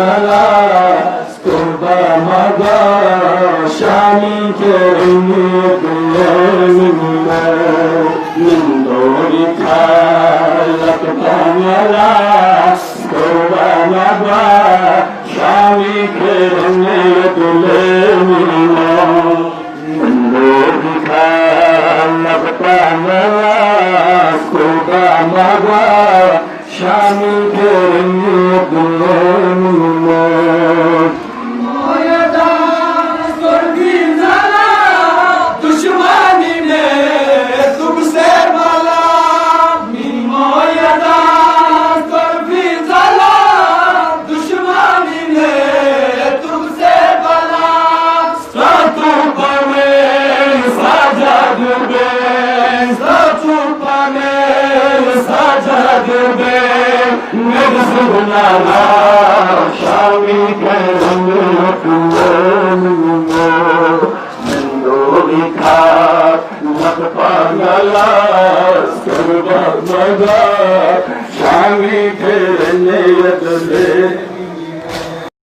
mala kurba maga shami ke minna nindori khalak mala kurba maga shami ke minna nindori khalak mala kurba maga shami ke Shami ke